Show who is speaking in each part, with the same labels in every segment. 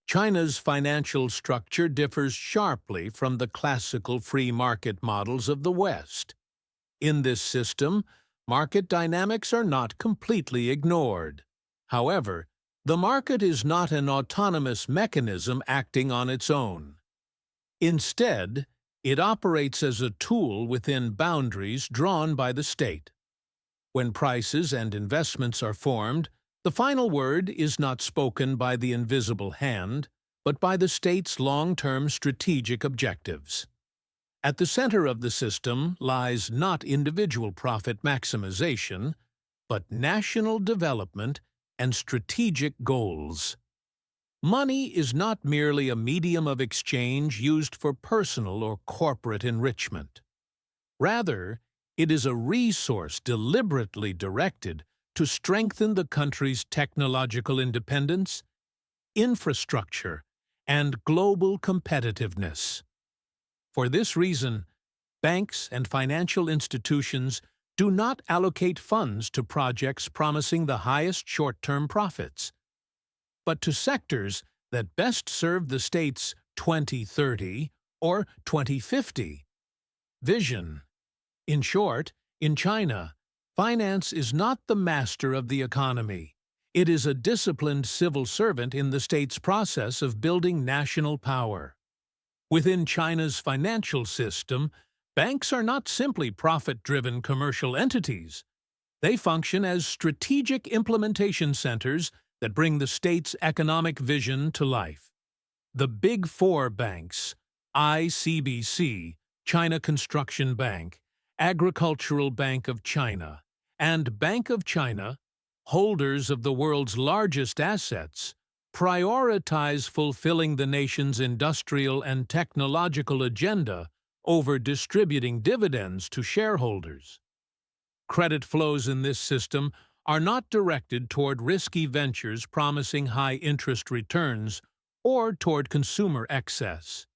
Speaker 1: China's financial structure differs sharply from the classical free market models of the West. In this system, market dynamics are not completely ignored. However, the market is not an autonomous mechanism acting on its own. Instead, it operates as a tool within boundaries drawn by the state. When prices and investments are formed, the final word is not spoken by the invisible hand, but by the state's long-term strategic objectives. At the center of the system lies not individual profit maximization, but national development and strategic goals. Money is not merely a medium of exchange used for personal or corporate enrichment. Rather, it is a resource deliberately directed to strengthen the country's technological independence, infrastructure, and global competitiveness. For this reason, banks and financial institutions do not allocate funds to projects promising the highest short-term profits, but to sectors that best serve the state's 2030 or 2050 vision. In short, in China, finance is not the master of the economy. It is a disciplined civil servant in the state's process of building national power. Within China's financial system, banks are not simply profit-driven commercial entities. They function as strategic implementation centers that bring the state's economic vision to life. The Big Four banks, ICBC, China Construction Bank, Agricultural Bank of China, and Bank of China, holders of the world's largest assets, prioritize fulfilling the nation's industrial and technological agenda over distributing dividends to shareholders. Credit flows in this system are not directed toward risky ventures promising high interest returns or toward consumer excess.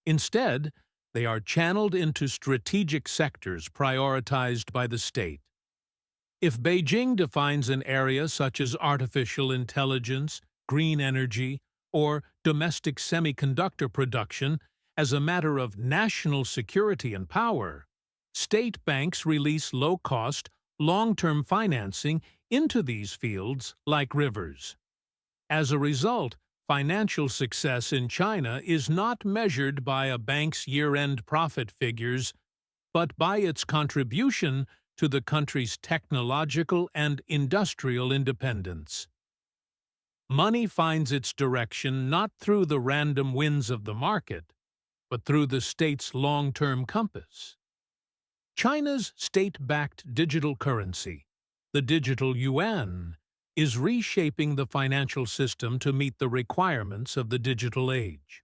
Speaker 1: Instead, they are channeled into strategic sectors prioritized by the state. If Beijing defines an area such as artificial intelligence, green energy, or domestic semiconductor production as a matter of national security and power, state banks release low-cost, long-term financing into these fields like rivers. As a result, financial success in China is not measured by a bank's year-end profit figures, but by its contribution to the country's technological and industrial independence. Money finds its direction not through the random winds of the market, but through the state's long-term compass. China's state-backed digital currency, the Digital Yuan, is reshaping the financial system to meet the requirements of the digital age.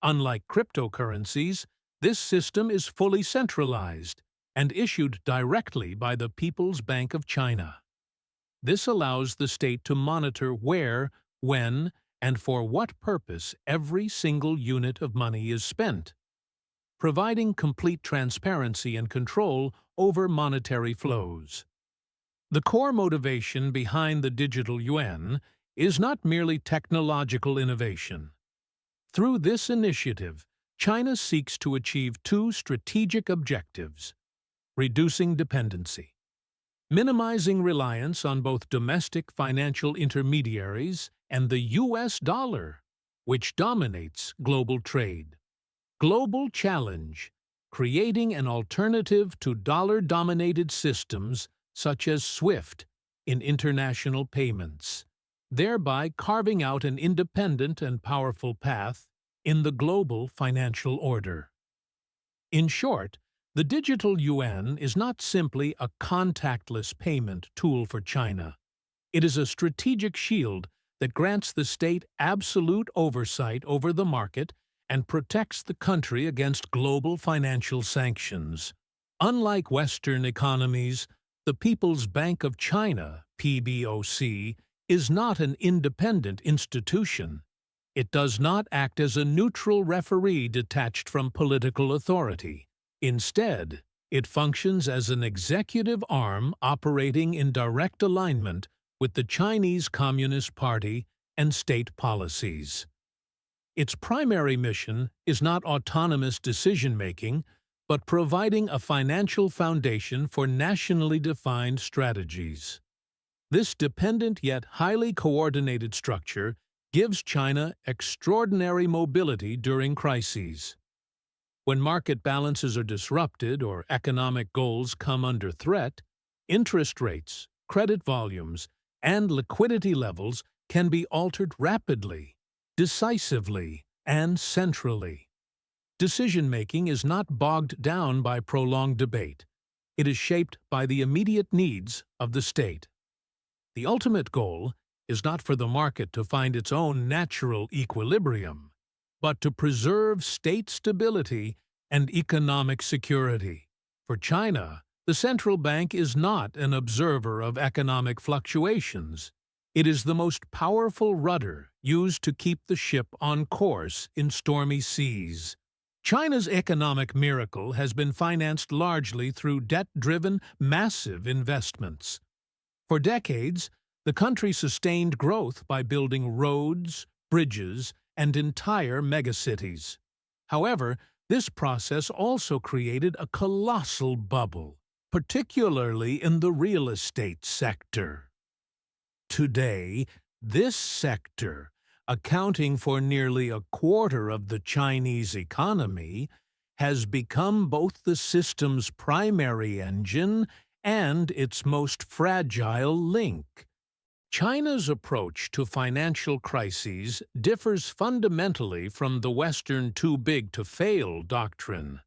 Speaker 1: Unlike cryptocurrencies, this system is fully centralized and issued directly by the People's Bank of China. This allows the state to monitor where, when, and for what purpose every single unit of money is spent, providing complete transparency and control over monetary flows. The core motivation behind the digital yuan is not merely technological innovation. Through this initiative, China seeks to achieve two strategic objectives: reducing dependency, minimizing reliance on both domestic financial intermediaries and the U.S. dollar, which dominates global trade. Global challenge: creating an alternative to dollar-dominated systems such as SWIFT in international payments, thereby carving out an independent and powerful path in the global financial order. In short, the digital yuan is not simply a contactless payment tool for China. It is a strategic shield that grants the state absolute oversight over the market and protects the country against global financial sanctions. Unlike Western economies, the People's Bank of China, PBOC, is not an independent institution. It does not act as a neutral referee detached from political authority. Instead, it functions as an executive arm operating in direct alignment with the Chinese Communist Party and state policies. Its primary mission is not autonomous decision-making, but providing a financial foundation for nationally defined strategies. This dependent yet highly coordinated structure gives China extraordinary mobility during crises. When market balances are disrupted or economic goals come under threat, interest rates, credit volumes, and liquidity levels can be altered rapidly, decisively, and centrally. Decision-making is not bogged down by prolonged debate. It is shaped by the immediate needs of the state. The ultimate goal is not for the market to find its own natural equilibrium, but to preserve state stability and economic security. For China, the central bank is not an observer of economic fluctuations. It is the most powerful rudder used to keep the ship on course in stormy seas. China's economic miracle has been financed largely through debt-driven, massive investments. For decades, the country sustained growth by building roads, bridges, and entire megacities. However, this process also created a colossal bubble, particularly in the real estate sector. Today, this sector, accounting for nearly a quarter of the Chinese economy, has become both the system's primary engine and its most fragile link. China's approach to financial crises differs fundamentally from the Western too-big-to-fail doctrine.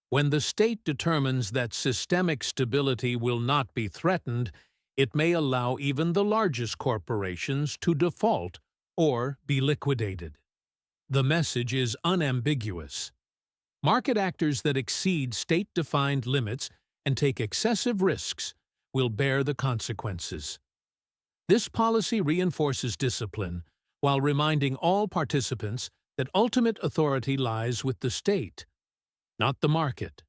Speaker 1: When the state determines that systemic stability will not be threatened, it may allow even the largest corporations to default or be liquidated. The message is unambiguous. Market actors that exceed state-defined limits and take excessive risks will bear the consequences. This policy reinforces discipline while reminding all participants that ultimate authority lies with the state, not the market.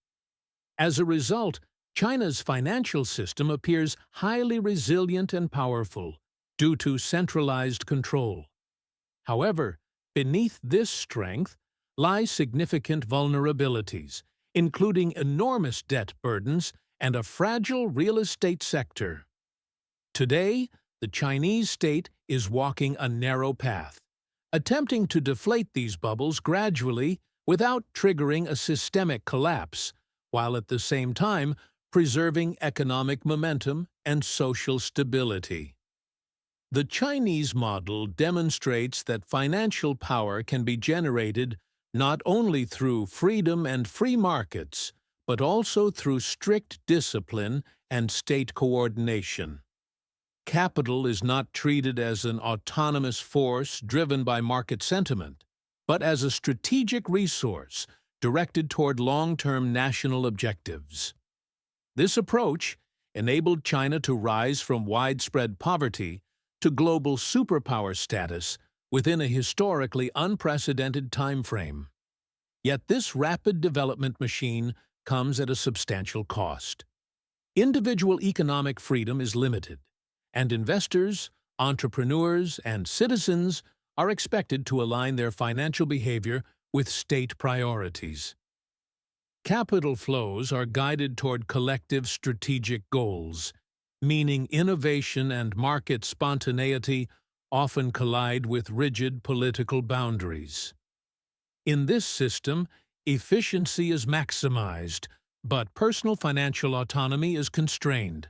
Speaker 1: As a result, China's financial system appears highly resilient and powerful due to centralized control. However, beneath this strength lie significant vulnerabilities, including enormous debt burdens and a fragile real estate sector. Today, the Chinese state is walking a narrow path, attempting to deflate these bubbles gradually without triggering a systemic collapse, while at the same time preserving economic momentum and social stability. The Chinese model demonstrates that financial power can be generated not only through freedom and free markets, but also through strict discipline and state coordination. Capital is not treated as an autonomous force driven by market sentiment, but as a strategic resource directed toward long-term national objectives. This approach enabled China to rise from widespread poverty to global superpower status within a historically unprecedented time frame. Yet this rapid development machine comes at a substantial cost. Individual economic freedom is limited, and investors, entrepreneurs, and citizens are expected to align their financial behavior with state priorities. Capital flows are guided toward collective strategic goals, meaning innovation and market spontaneity often collide with rigid political boundaries. In this system, efficiency is maximized, but personal financial autonomy is constrained.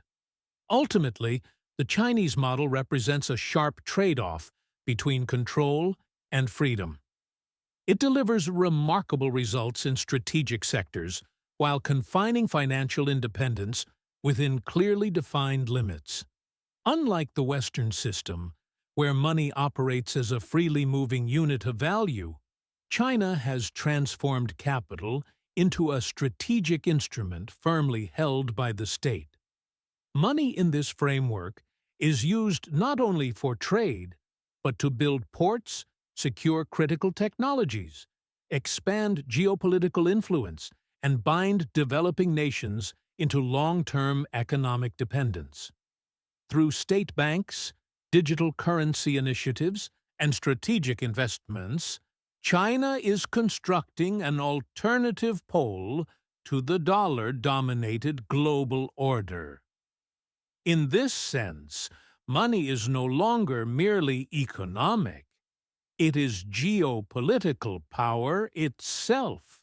Speaker 1: Ultimately, the Chinese model represents a sharp trade-off between control and freedom. It delivers remarkable results in strategic sectors while confining financial independence within clearly defined limits. Unlike the Western system, where money operates as a freely moving unit of value, China has transformed capital into a strategic instrument firmly held by the state. Money in this framework is used not only for trade, but to build ports, secure critical technologies, expand geopolitical influence, and bind developing nations into long-term economic dependence. Through state banks, digital currency initiatives, and strategic investments, China is constructing an alternative pole to the dollar-dominated global order. In this sense, money is no longer merely economic. It is geopolitical power itself.